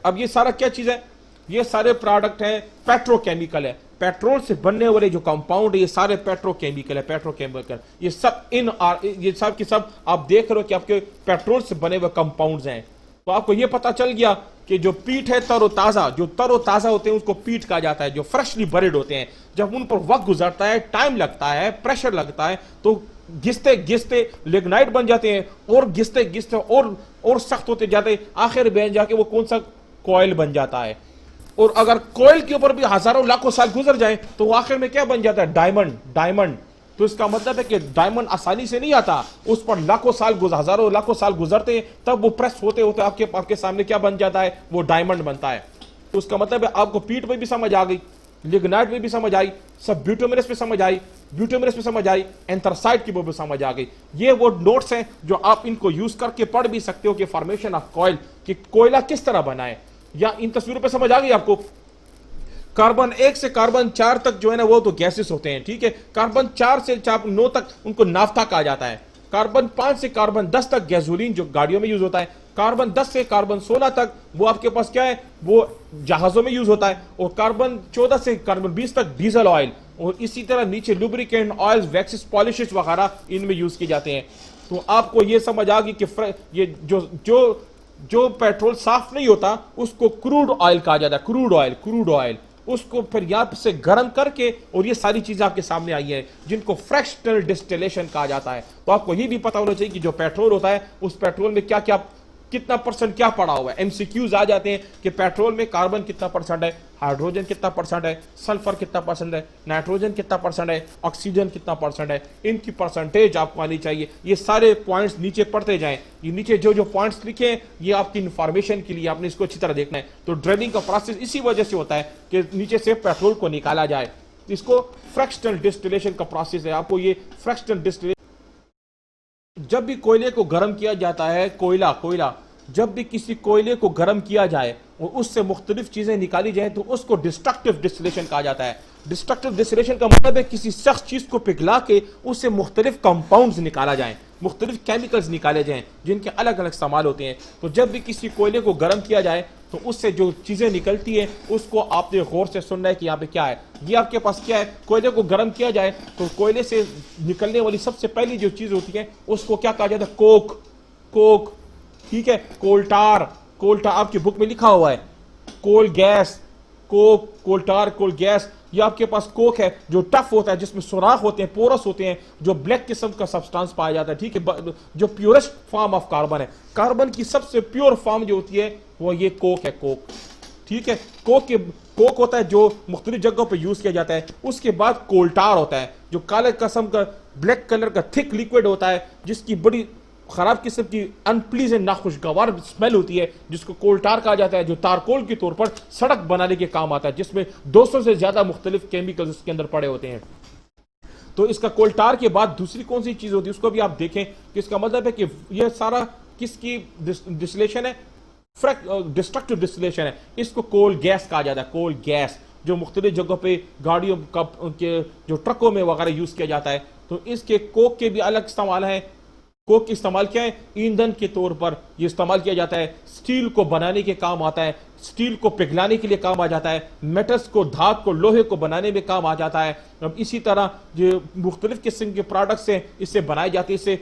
अब ये सारा क्या चीज है, ये सारे प्रोडक्ट हैं, पेट्रोकेमिकल है, पेट्रोल से बनने वाले जो कंपाउंड है ये सारे पेट्रोकेमिकल है, पेट्रोकेमिकल ये सब ये सब की सब आप देख रहे हो कि आपके पेट्रोल से बने हुए कंपाउंड्स हैं। तो आपको ये पता चल गया कि जो पीठ है तरोताजा, जो तरोताजा होते हैं उसको पीठ कहा जाता है, जो फ्रेशली बरीड होते हैं, जब उन पर वक्त गुजरता है, टाइम लगता है, प्रेशर लगता है, तो घिसते घिसते लिग्नाइट बन जाते हैं, और घिसते घिसते और सख्त होते जाते हैं, आखिर में जाके वो कौन सा कॉयल बन जाता है। और अगर कोयल के ऊपर भी हजारों लाखों साल गुजर जाए तो वो आखिर में क्या बन जाता है, डायमंड। तो इसका मतलब है कि डायमंड आसानी से नहीं आता, उस पर लाखों साल हजारों लाखों साल गुजरते हैं, तब वो प्रेस होते होते आपके सामने क्या बन जाता है, वो डायमंड बनता है। तो उसका मतलब है आपको पीठ में भी समझ आ गई, लिग्नाइट में भी समझ आई, सब ब्यूटामिनस में समझ आई, एंथ्रासाइट की भी समझ आ गई। ये वो नोट्स हैं जो आप इनको यूज करके पढ़ भी सकते हो कि फॉर्मेशन ऑफ कॉइल, कि कोयला किस तरह बना है। या इन तस्वीरों पे समझ आ गई आपको। कार्बन 1 से कार्बन 4 तक जो है ना वो तो गैसेस होते हैं, ठीक है। कार्बन 4 से 9 तक उनको नाफ्ता कहा जाता है। कार्बन 5 से कार्बन 10 तक गैसोलीन जो गाड़ियों में यूज होता है। कार्बन 10 से कार्बन 16 तक वो आपके पास क्या है, वो जहाजों में यूज होता है। और कार्बन 14 से कार्बन 20 तक डीजल ऑयल, और इसी तरह नीचे लुब्रिकेंट ऑयल्स, वैक्सेस, पॉलिशेस वगैरह इनमें यूज किए जाते हैं। तो आपको ये समझ आ गई कि ये जो पेट्रोल साफ नहीं होता उसको क्रूड ऑयल कहा जाता है, क्रूड ऑयल। उसको फिर यहां से गर्म करके, और ये सारी चीजें आपके सामने आई है जिनको फ्रैक्शनल डिस्टिलेशन कहा जाता है। तो आपको ये भी पता होना चाहिए कि जो पेट्रोल होता है उस पेट्रोल में क्या क्या कितना परसेंट क्या पड़ा हुआ है। एमसीक्यूज आ जाते हैं कि पेट्रोल में कार्बन कितना परसेंट है, हाइड्रोजन कितना परसेंट है, सल्फर कितना परसेंट है, नाइट्रोजन कितना परसेंट है, ऑक्सीजन कितना परसेंट है, इनकी परसेंटेज आपको आनी चाहिए। ये सारे पॉइंट्स नीचे पढ़ते जाएं, ये नीचे जो जो पॉइंट्स लिखे हैं ये आपकी इंफॉर्मेशन के लिए, आपने इसको अच्छी तरह देखना है। तो ड्रेनिंग का प्रोसेस इसी वजह से होता है कि नीचे से पेट्रोल को निकाला जाए, इसको फ्रैक्शनल डिस्टिलेशन का प्रोसेस है। आपको ये फ्रैक्शनल डिस्टिलेशन, जब भी कोयले को गर्म किया जाता है, कोयला जब भी किसी कोयले को गर्म किया जाए और उससे मुख्तलिफ चीजें निकाली जाए तो उसको डिस्ट्रक्टिव डिस्टिलेशन कहा जाता है। डिस्ट्रक्टिव डिस्टिलेशन का मतलब है किसी सख्त चीज को पिघला के उससे मुख्तलिफ कंपाउंड्स निकाला जाए, मुख्तलिफ केमिकल्स निकाले जाएं जिनके अलग अलग इस्तेमाल होते हैं। तो जब भी किसी कोयले को गर्म किया जाए तो उससे जो चीजें निकलती हैं उसको आपने गौर से सुनना है कि यहाँ पे क्या है। ये आपके पास क्या है, कोयले को गर्म किया जाए तो कोयले से निकलने वाली सबसे पहली जो चीज होती है उसको क्या कहा जाता है, कोक, ठीक है। कोल्टार आपकी बुक में लिखा हुआ है, कोल गैस, कोल गैस। ये आपके पास कोक है जो टफ होता है, जिसमें सुराख होते हैं, पोरस होते हैं, जो ब्लैक किस्म का सब्सटेंस पाया जाता है, ठीक है, जो प्योरेस्ट फॉर्म ऑफ कार्बन है। कार्बन की सबसे प्योर फॉर्म जो होती है वो ये कोक है, ठीक है। कोक होता है जो मुख्तलिफ जगहों पर यूज किया जाता है। उसके बाद कोल्टार होता है जो काले किस्म का ब्लैक कलर का थिक लिक्विड होता है, जिसकी बड़ी खराब किस्म की अनप्लीजेंट नाखुशगवार स्मेल होती है, जिसको कोल्टार कहा जाता है, जो तारकोल के तौर पर सड़क बनाने के काम आता है, जिसमें 200 से ज्यादा मुख्तलिफ केमिकल्स उसके अंदर पड़े होते हैं। तो इसका कोल्टार के बाद दूसरी कौन सी चीज होती है उसको भी आप देखें कि इसका मतलब है कि यह सारा किसकी डिस्टिलेशन है, डिस्ट्रक्टिव डिस्टिलेशन है। इसको कोल गैस कहा जाता है, कोल गैस, जो मुख्तलिफ जगहों पे गाड़ियों के जो ट्रकों में वगैरह यूज किया जाता है। तो इसके कोक के भी अलग इस्तेमाल है। कोक का इस्तेमाल क्या है, ईंधन के तौर पर ये इस्तेमाल किया जाता है, स्टील को बनाने के काम आता है, स्टील को पिघलाने के लिए काम आ जाता है, मेटल्स को, धातु को, लोहे को बनाने में काम आ जाता है। अब इसी तरह जो मुख्तलिफ किस्म के प्रोडक्ट्स हैं इससे बनाई जाती है। इससे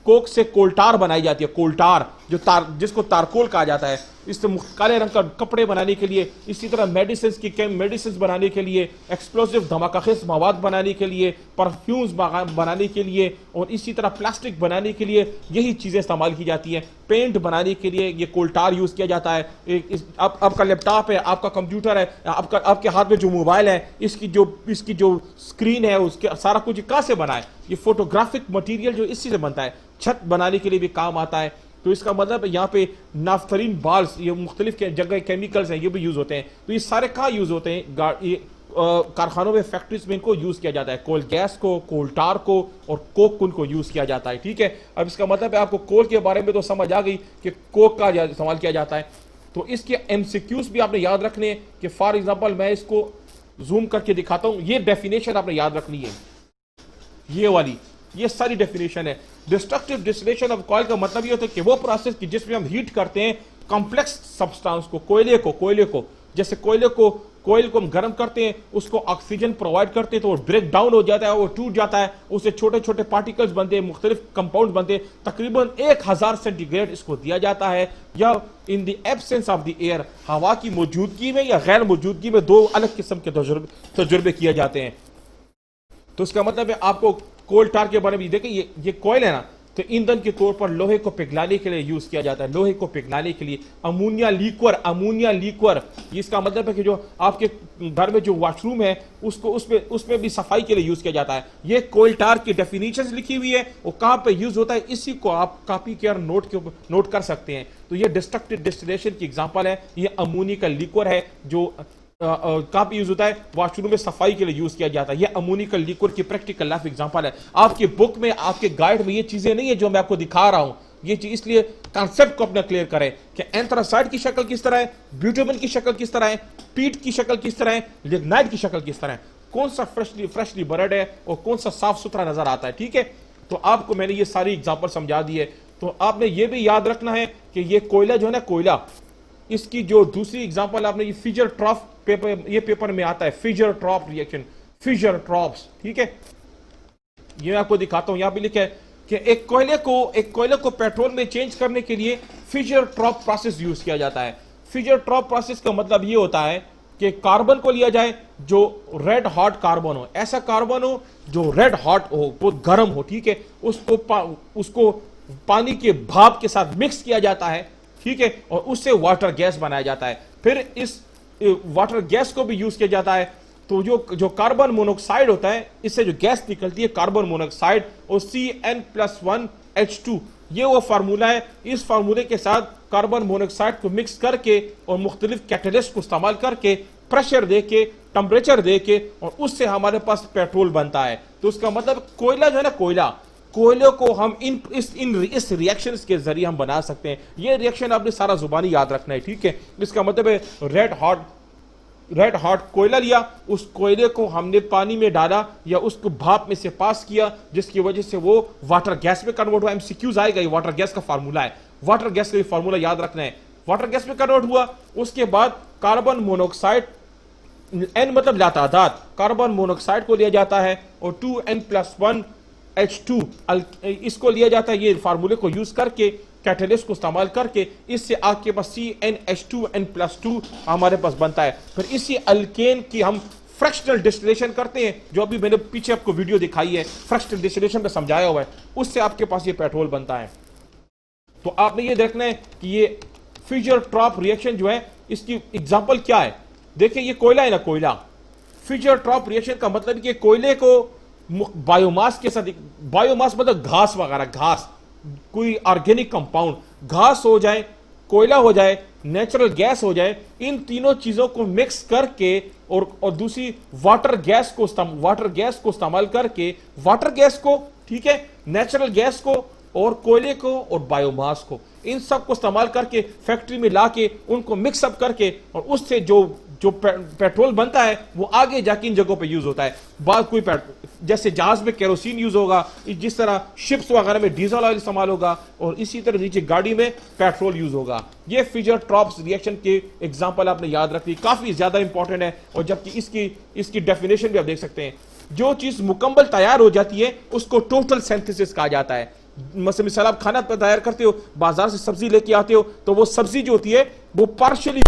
कोक से कोल्टार बनाई जाती है, कोल्टार जिसको तारकोल कहा जाता है। इससे काले रंग का कपड़े बनाने के लिए, इसी तरह मेडिसिन बनाने के लिए, एक्सप्लोसिव धमाकाखेज मवाद बनाने के लिए, परफ्यूम्स बनाने के लिए, और इसी तरह प्लास्टिक बनाने के लिए यही चीजें इस्तेमाल की जाती हैं। पेंट बनाने के लिए ये कोल्टार यूज किया जाता है। आपका लैपटॉप है, आपका कंप्यूटर है, आपके हाथ में जो मोबाइल है, इसकी जो स्क्रीन है, उसके सारा कुछ कहां से बना है, ये फोटोग्राफिक मटेरियल जो इसी से बनता है। छत बनाने के लिए भी काम आता है। तो इसका मतलब यहाँ पे नाफ्तरीन बाल्स, ये मुख्तलिफ जगह केमिकल्स हैं, ये भी यूज होते हैं। तो ये सारे कहाँ यूज होते हैं, कारखानों में, फैक्ट्रीज में इनको यूज किया जाता है, कोल गैस को, कोल्टार को और कोक को यूज किया जाता है, ठीक है। अब इसका मतलब है आपको कोल के बारे में तो समझ आ गई कि कोक का इस्तेमाल किया जाता है। तो इसके एमसीक्यूज भी आपने याद रखने हैं कि फॉर एग्जाम्पल मैं इसको जूम करके दिखाता हूं, ये डेफिनेशन आपने याद रखनी है, ये वाली, ये सारी डेफिनेशन है। डिस्ट्रक्टिव डिस्टिलेशन ऑफ कॉइल का मतलब ये होता है कि वो प्रोसेस की जिसमें हम हीट करते हैं कॉम्प्लेक्स सब्सटेंस को, कोयले को, जैसे कोयल को हम गर्म करते हैं, उसको ऑक्सीजन प्रोवाइड करते हैं तो वो ब्रेक डाउन हो जाता है, वो टूट जाता है, उससे छोटे छोटे पार्टिकल्स बनते हैं, मुख्तलिफ कंपाउंड बनते हैं। तकरीबन 1000 सेंटीग्रेड इसको दिया जाता है, या in the absence of the air, हवा की मौजूदगी में या गैर मौजूदगी में, दो अलग किस्म के तजुर्बे किए जाते हैं। तो इसका मतलब है आपको कोल्टार के बारे में देखिए, ये कोयल है ना, तो ईंधन के तौर पर लोहे को पिघलाने के लिए यूज किया जाता है, लोहे को पिघलाने के लिए। अमोनिया लीक्वर, इसका मतलब है कि जो आपके घर में जो वॉशरूम है उसको उसमें भी सफाई के लिए यूज किया जाता है। ये कोल्टार की डेफिनेशंस लिखी हुई है, वो कहां पे यूज होता है, इसी को आप कॉपी के और नोट कर सकते हैं। तो ये डिस्ट्रक्टिव डिस्टिलेशन की एग्जांपल है। ये अमोनिया का लीक्वर है जो कहां पे यूज होता है, वॉशरूम में सफाई के लिए यूज किया जाता है। ये अमोनिया का लिक्विड की प्रैक्टिकल लाइफ एग्जांपल है। आपकी बुक में, आपके गाइड में ये चीजें नहीं है जो मैं आपको दिखा रहा हूं। ये चीज इसलिए कॉन्सेप्ट को अपना क्लियर करें कि एंथ्रासाइड की शक्ल किस तरह है, ब्यूटामिन की शक्ल किस तरह है, पीट की शक्ल किस तरह है, लिग्नाइट की शक्ल किस तरह है, कौन सा फ्रेशली बर्ड है और कौन सा साफ सुथरा नजर आता है, ठीक है। तो आपको मैंने ये सारी एग्जांपल समझा दी है। तो आपने ये भी याद रखना है कि ये कोयला जो है ना, कोयला, इसकी जो दूसरी एग्जांपल आपने ये फिजर ट्रॉप पेपर, ये पेपर में आता है, फिजर ट्रॉप रिएक्शन, फिजर ट्रॉप्स, ठीक है। ये मैं आपको दिखाता हूं, यहां पे लिखा है कि एक कोयले को पेट्रोल में चेंज करने के लिए फिजर ट्रॉप प्रोसेस यूज किया जाता है। फिजर ट्रॉप प्रोसेस का मतलब ये होता है कि कार्बन को लिया जाए जो रेड हॉट कार्बन हो, ऐसा कार्बन हो जो रेड हॉट हो, बहुत गर्म हो, ठीक है। उसको पानी के भाप के साथ मिक्स किया जाता है, ठीक है, और उससे वाटर गैस बनाया जाता है। फिर इस वाटर गैस को भी यूज किया जाता है। तो जो जो कार्बन मोनोऑक्साइड होता है, इससे जो गैस निकलती है कार्बन मोनोऑक्साइड, और CN+1H2, ये वो फार्मूला है। इस फार्मूले के साथ कार्बन मोनोऑक्साइड को मिक्स करके और मुख्तलिफ कैटलिस्ट को इस्तेमाल करके, प्रेशर दे के, टेम्परेचर दे के, और उससे हमारे पास पेट्रोल बनता है। तो उसका मतलब कोयला जो है ना, कोयले को हम इस रिएक्शंस के जरिए हम बना सकते हैं। ये रिएक्शन आपने सारा जुबानी याद रखना है, ठीक है। इसका मतलब है रेड हॉट कोयला लिया, उस कोयले को हमने पानी में डाला या उसको भाप में से पास किया, जिसकी वजह से वो वाटर गैस में कन्वर्ट हुआ। एमसीक्यूज आएगा, ये वाटर गैस का फार्मूला है, वाटर गैस का फार्मूला याद रखना है। वाटर गैस में कन्वर्ट हुआ, उसके बाद कार्बन मोनोऑक्साइड, एन मतलब लातादाद, कार्बन मोनोऑक्साइड को लिया जाता है और 2N+1H2 इसको लिया जाता है। ये फार्मूले को यूज करके, कैटलिस्ट को इस्तेमाल करके, इससे आपके पास CnH2n+2 हमारे पास बनता है। फिर इसी अल्केन की हम फ्रैक्शनल डिस्टिलेशन करते हैं, जो अभी मैंने पीछे आपको वीडियो दिखाई है, फ्रैक्शनल डिस्टिलेशन में समझाया हुआ है, उससे आपके पास ये पेट्रोल बनता है। तो आपने ये देखना है कि ये फिशर ट्रॉप रिएक्शन जो है, इसकी एग्जांपल क्या है। देखिए ये कोयला है ना, कोयला, फिशर ट्रॉप रिएक्शन का मतलब कि कोयले को बायोमास के साथ, बायोमास मतलब घास वगैरह, घास, कोई ऑर्गेनिक कंपाउंड, घास हो जाए, कोयला हो जाए, नेचुरल गैस हो जाए, इन तीनों चीजों को मिक्स करके और दूसरी वाटर गैस को इस्तेमाल करके, वाटर गैस को, ठीक है, नेचुरल गैस को और कोयले को और बायोमास को, इन सब को इस्तेमाल करके फैक्ट्री में लाके उनको मिक्सअप करके, और उससे जो जो पेट्रोल बनता है वो आगे जाके इन जगहों पे यूज होता है। बात कोई जैसे जहाज में केरोसिन यूज होगा, जिस तरह शिप्स वगैरह में डीजल ऑयल इस्तेमाल होगा, और इसी तरह नीचे गाड़ी में पेट्रोल यूज होगा। ये फिशर ट्रॉप्स रिएक्शन के एग्जांपल आपने याद रखनी, काफी ज्यादा इंपॉर्टेंट है। और जबकि इसकी डेफिनेशन भी आप देख सकते हैं, जो चीज मुकम्मल तैयार हो जाती है उसको टोटल सिंथेसिस कहा जाता है। मिसाल आप खाना तैयार करते हो, बाजार से सब्जी लेके आते हो, तो वो सब्जी जो होती है वो पार्शियली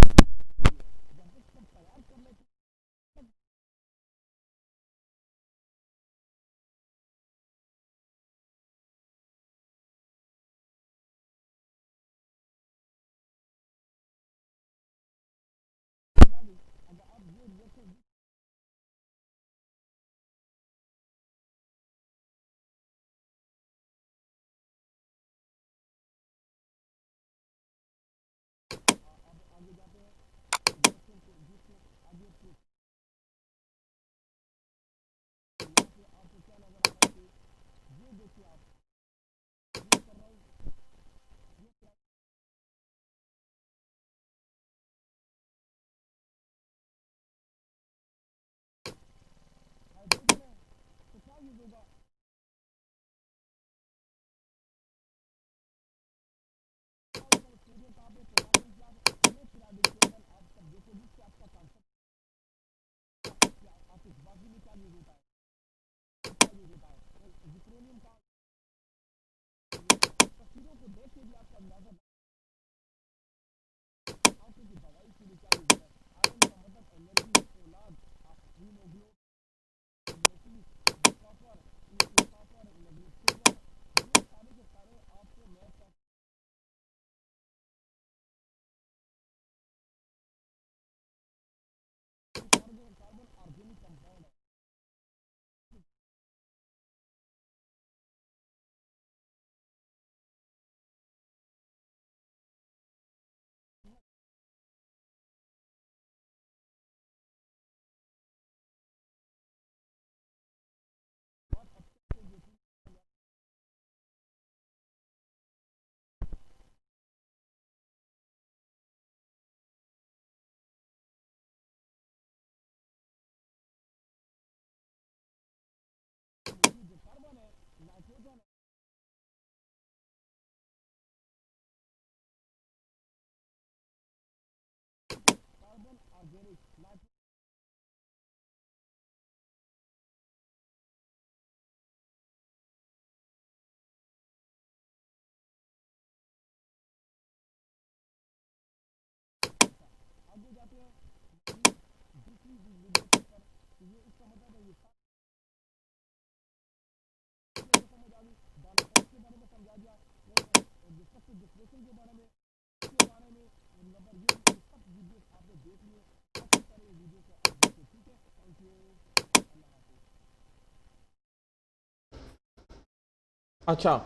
अच्छा,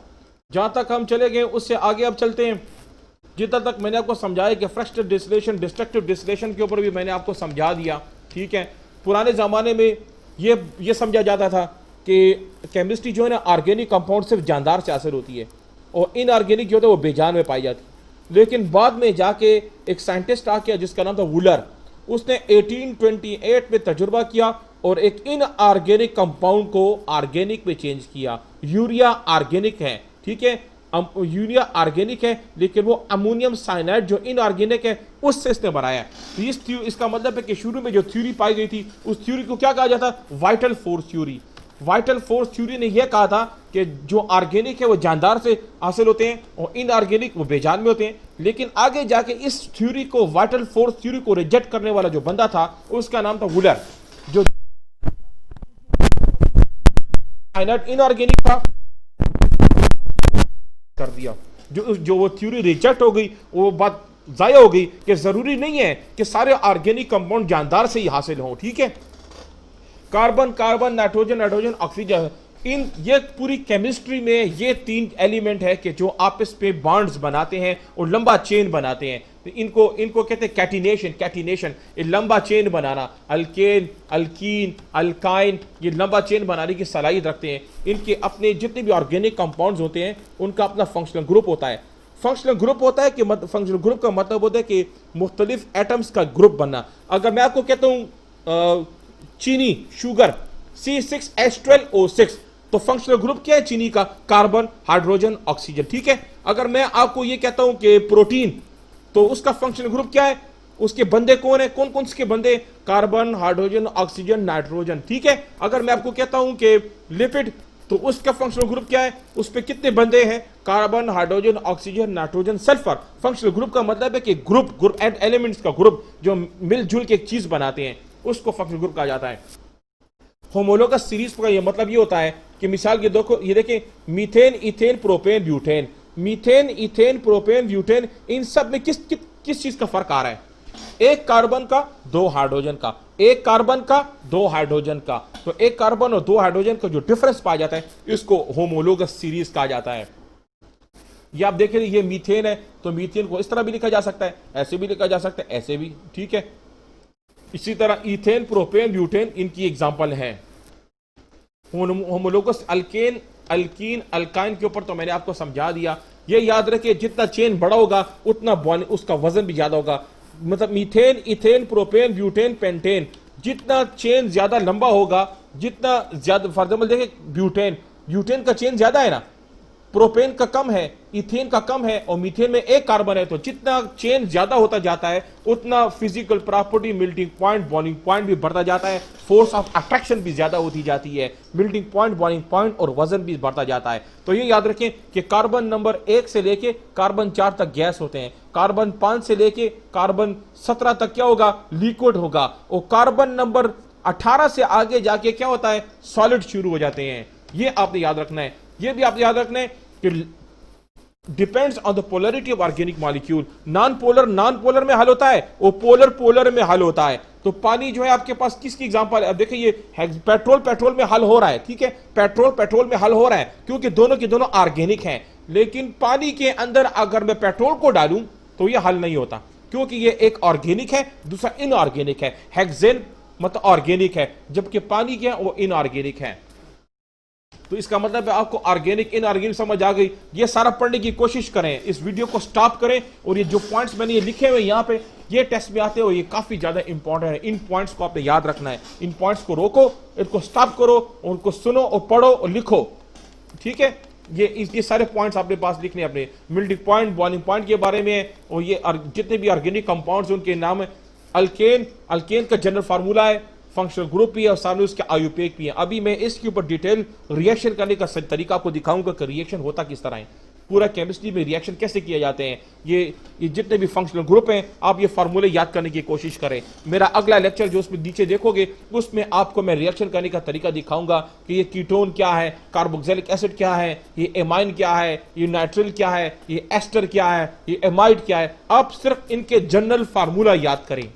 जहां तक हम चले गए उससे आगे अब चलते हैं। जितना तक मैंने आपको समझाया कि फ्रस्ट्रेटेड डिस्टिलेशन, डिस्ट्रक्टिव डिस्टिलेशन के ऊपर भी मैंने आपको समझा दिया। ठीक है, पुराने ज़माने में ये समझा जाता था कि केमिस्ट्री जो है ना, ऑर्गेनिक कंपाउंड सिर्फ जानदार से हासिल होती है और इनऑर्गेनिक जो होता है वो बेजान में पाई जाती है। लेकिन बाद में जाके एक साइंटिस्ट आ गया जिसका नाम था वुलर, उसने 1828 में तजुर्बा किया और एक इनऑर्गेनिक कंपाउंड को ऑर्गेनिक में चेंज किया। यूरिया ऑर्गेनिक है, ठीक है, यूरिया ऑर्गेनिक है, लेकिन वो अमोनियम साइनाइड जो इनऑर्गेनिक है उससे इसने बनाया है। तो इसका मतलब है कि शुरू में जो थ्योरी पाई गई थी उस थ्योरी को क्या कहा जाता है? Vital force theory. Vital force theory ने यह कहा था कि जो ऑर्गेनिक है वो जानदार से हासिल होते हैं और इनऑर्गेनिक वो बेजान में होते हैं। लेकिन आगे जाके इस थ्योरी को, वाइटल फोर्स थ्योरी को रिजेक्ट करने वाला जो बंदा था उसका नाम था वुलर, जो साइनाइड इनऑर्गेनिक था कर दिया। जो वो थ्योरी रिजेक्ट हो गई, वो बात जाया हो गई कि जरूरी नहीं है कि सारे ऑर्गेनिक कंपाउंड जानदार से ही हासिल हों। ठीक है, carbon carbon, nitrogen nitrogen, oxygen, ये पूरी केमिस्ट्री में ये तीन एलिमेंट है कि जो आपस में बॉन्ड्स बनाते हैं और लंबा चेन बनाते हैं। तो इनको कहते हैं कैटिनेशन, ये लंबा चेन बनाना, अल्केन, अल्कीन, अल्काइन, ये लंबा चेन बनाने की सलाहियत रखते हैं। इनके अपने जितने भी ऑर्गेनिक कंपाउंड्स होते हैं उनका अपना फंक्शनल ग्रुप होता है। फंक्शनल ग्रुप होता है कि फंक्शनल ग्रुप का मतलब होता है कि मुख्तलिफ एटम्स का ग्रुप बनना। अगर मैं आपको कहता हूं चीनी, शुगर, C6H12O6, तो फंक्शनल ग्रुप क्या है चीनी का? Carbon, hydrogen, oxygen. ठीक है, अगर मैं आपको यह कहता हूं कि प्रोटीन, तो उसका फंक्शनल ग्रुप क्या है? उसके बंदे कौन है? कौन कौन से बंदे? Carbon, hydrogen, oxygen, nitrogen. ठीक है, अगर मैं आपको कहता हूं कि लिपिड, तो उसका फंक्शनल ग्रुप क्या है? उस पे कितने बंदे हैं? Carbon, hydrogen, oxygen, nitrogen, sulphur. Functional group का मतलब है कि ग्रुप एंड एलिमेंट्स का ग्रुप जो मिलजुल के एक चीज बनाते हैं उसको फंक्शनल ग्रुप कहा जाता है। होमोलोगस सीरीज का ये मतलब ये होता है कि मिसाल के देखो, ये देखें, methane, ethane, propane, butane, methane, ethane, propane, butane, इन सब में किस चीज का फर्क आ रहा है? एक कार्बन का, दो हाइड्रोजन का, एक कार्बन का, दो हाइड्रोजन का। तो एक कार्बन और दो हाइड्रोजन का जो डिफरेंस पाया जाता है इसको होमोलोगस सीरीज कहा जाता है। ये आप देखें, ये मीथेन है तो मीथेन को इस तरह भी लिखा जा सकता है, ऐसे भी लिखा जा सकता है, ऐसे भी। ठीक है, इसी तरह इथेन, प्रोपेन, ब्यूटेन इनकी एग्जांपल हैं। होमोलोगस अल्केन, अल्कीन, अल्काइन के ऊपर तो मैंने आपको समझा दिया। ये याद रखिए, जितना चेन बड़ा होगा उतना उसका वजन भी ज्यादा होगा। मतलब methane, ethane, propane, butane, pentane, जितना चेन ज्यादा लंबा होगा, जितना ज्यादा, फॉर एग्जाम्पल देखें, ब्यूटेन का चेन ज्यादा है ना, प्रोपेन का कम है, इथेन का कम है और मीथेन में एक कार्बन है। तो जितना चेन ज्यादा होता जाता है उतना physical property, melting point, boiling point भी बढ़ता जाता है, फोर्स ऑफ अट्रैक्शन भी ज्यादा होती जाती है, मेल्टिंग पॉइंट, बॉइलिंग पॉइंट और वजन भी बढ़ता जाता है। तो ये याद रखें कि कार्बन नंबर 1 से लेके कार्बन 4 तक गैस होते हैं, कार्बन 5 से लेके कार्बन 17 तक क्या होगा? लिक्विड होगा, और कार्बन नंबर 18 से आगे जाके क्या होता है? सॉलिड शुरू हो जाते हैं। ये आपने याद रखना है। ये भी आपने याद रखना है कि depends on the polarity of organic molecule. Non polar में हल होता है, वो पोलर में हल होता है। तो पानी जो है आपके पास किसकी एग्जांपल है? अब देखिए, ये पेट्रोल में हल हो रहा है। ठीक है, पेट्रोल में हल हो रहा है क्योंकि दोनों के दोनों ऑर्गेनिक हैं। लेकिन पानी के अंदर अगर मैं पेट्रोल को डालूं तो ये हल नहीं होता, क्योंकि ये एक ऑर्गेनिक है, दूसरा इनऑर्गेनिक है। हेक्सेन मतलब ऑर्गेनिक है, जबकि पानी क्या है? वो इनऑर्गेनिक है। तो इसका मतलब है आपको ऑर्गेनिक इनऑर्गेनिक समझ आ गई। ये सारा पढ़ने की कोशिश करें, इस वीडियो को स्टॉप करें और ये जो पॉइंट्स मैंने ये लिखे हुए यहाँ पे, ये टेस्ट में आते हो, ये काफी ज्यादा इंपॉर्टेंट है। इन पॉइंट्स को आपने याद रखना है। इन पॉइंट्स को रोको, इनको स्टॉप करो, उनको सुनो और पढ़ो और लिखो। ठीक है, ये सारे पॉइंट्स आपने पास लिखने अपने। मेल्टिंग पॉइंट, बॉइलिंग पॉइंट के बारे में, और ये जितने भी ऑर्गेनिक कंपाउंड्स उनके नाम है। अल्केन का जनरल फार्मूला है, फंक्शनल ग्रुप भी है और सामने उसके आयुपेक भी है। अभी मैं इसके ऊपर डिटेल रिएक्शन करने का तरीका आपको दिखाऊंगा कि रिएक्शन होता किस तरह है। पूरा केमिस्ट्री में रिएक्शन कैसे किए जाते हैं, ये जितने भी फंक्शनल ग्रुप हैं, आप ये फार्मूले याद करने की कोशिश करें। मेरा अगला लेक्चर जो उसमें नीचे देखोगे उसमें आपको मैं रिएक्शन करने का तरीका दिखाऊंगा कि ये कीटोन क्या है, कार्बोक्सिलिक एसिड क्या है, ये एमाइन क्या है, ये नाइट्रिल क्या है, ये एस्टर क्या है, ये एमाइड क्या है। आप सिर्फ इनके जनरल फार्मूला याद करें,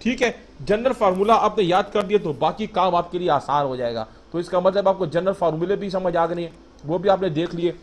ठीक है। जनरल फार्मूला आपने याद कर दिया तो बाकी काम आपके लिए आसान हो जाएगा। तो इसका मतलब आपको जनरल फार्मूले भी समझ आ गए, वो भी आपने देख लिए।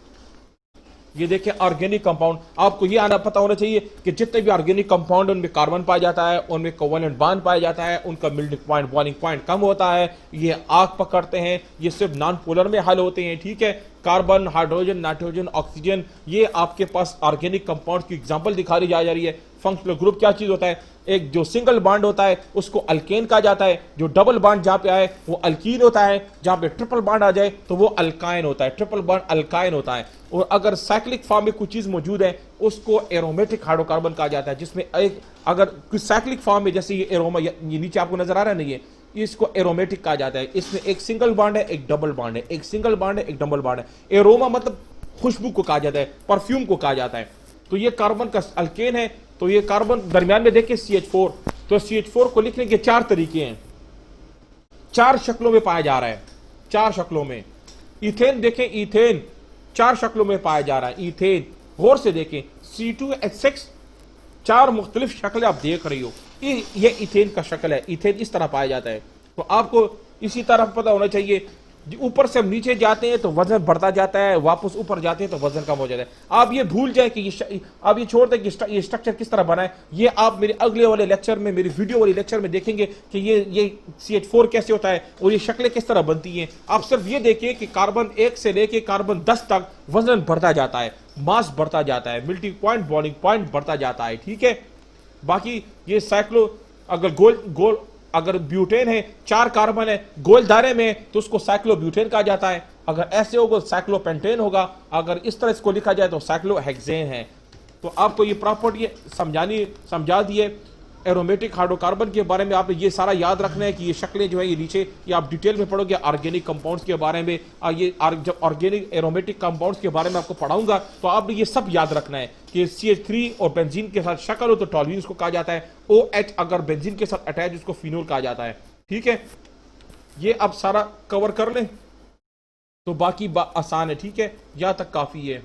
ये देखिए ऑर्गेनिक कंपाउंड, आपको ये आना पता होना चाहिए कि जितने भी ऑर्गेनिक कंपाउंड उनमें कार्बन पाया जाता है, उनमें कोवेलेंट बॉन्ड पाया जाता है, उनका मेल्टिंग पॉइंट बॉइलिंग पॉइंट कम होता है, ये आग पकड़ते हैं, ये सिर्फ नॉन पोलर में हल होते हैं, ठीक है। कार्बन, हाइड्रोजन, नाइट्रोजन, ऑक्सीजन, ये आपके पास ऑर्गेनिक कंपाउंड की एग्जांपल दिखाई जा रही है। फंक्शनल ग्रुप क्या चीज होता है, एक जो सिंगल बॉन्ड होता है उसको अल्केन कहा जाता है, जो डबल बॉन्ड जहां पे आए वो अल्कीन होता है, जहां पे ट्रिपल बॉन्ड आ जाए तो वो अल्काइन होता है, ट्रिपल बॉन्ड अल्काइन होता है। और अगर साइक्लिक फॉर्म में कुछ चीज मौजूद है उसको एरोमेटिक हाइड्रोकार्बन कहा जाता है, जिसमें एक अगर कुछ साइक्लिक फॉर्म में, जैसे ये एरोमा, ये नीचे आपको नजर आ रहा है नहीं है, इसको एरोमेटिक कहा जाता है। इसमें एक सिंगल बॉन्ड है, एक डबल बॉन्ड है, एक सिंगल बॉन्ड है, एक डबल बॉन्ड है। एरोमा मतलब खुशबू को कहा जाता है, परफ्यूम को कहा जाता है। तो ये कार्बन का अल्केन है, तो ये कार्बन दरमियान में देखिए CH4, तो CH4 को लिखने के 4 तरीके हैं, 4 शक्लों में पाया जा रहा है, 4 शक्लों में। इथेन देखें, इथेन 4 शक्लों में पाया जा रहा है, इथेन गौर से देखें, C2H6 4 मुख्तलिफ शक्लें आप देख रही हो, ये इथेन का शक्ल है, इथेन इस तरह पाया जाता है। तो आपको इसी तरह पता होना चाहिए, ऊपर से हम नीचे जाते हैं तो वजन बढ़ता जाता है, वापस ऊपर जाते हैं तो वजन कम हो जाता है। आप ये भूल जाए कि आप ये छोड़ दें कि ये स्ट्रक्चर किस तरह बना है, ये आप मेरे अगले वाले लेक्चर में, मेरी वीडियो वाले लेक्चर में देखेंगे कि ये CH4 कैसे होता है और ये शक्लें किस तरह बनती हैं। आप सिर्फ ये देखिए कि कार्बन 1 से लेके कार्बन 10 तक वजन बढ़ता जाता है, मास बढ़ता जाता है, मेल्टिंग पॉइंट, बॉइलिंग पॉइंट बढ़ता जाता है, ठीक है। बाकी ये साइक्लो, अगर गोल अगर ब्यूटेन है, 4 कार्बन है गोल दायरे में, तो उसको साइक्लोब्यूटेन कहा जाता है। अगर ऐसे होगा साइक्लोपेंटेन होगा, अगर इस तरह इसको लिखा जाए तो साइक्लोहेक्सेन है। तो आपको ये प्रॉपर्टी समझा दिए। एरोमेटिक हाइड्रोकार्बन के बारे में आपने ये सारा याद रखना है कि ये शक्लें जो है ये नीचे, ये आप डिटेल में पढ़ोगे ऑर्गेनिक कंपाउंड्स के बारे में। ये जब ऑर्गेनिक एरोमेटिक कंपाउंड्स के बारे में आपको पढ़ाऊंगा तो आपने ये सब याद रखना है कि CH3 और बेंजीन के साथ शक्ल हो तो टॉल्यून उसको कहा जाता है, OH अगर बेंजीन के साथ अटैच उसको फिनोल कहा जाता है, ठीक है। ये अब सारा कवर कर लें तो बाकी आसान है, ठीक है, यहां तक काफी है।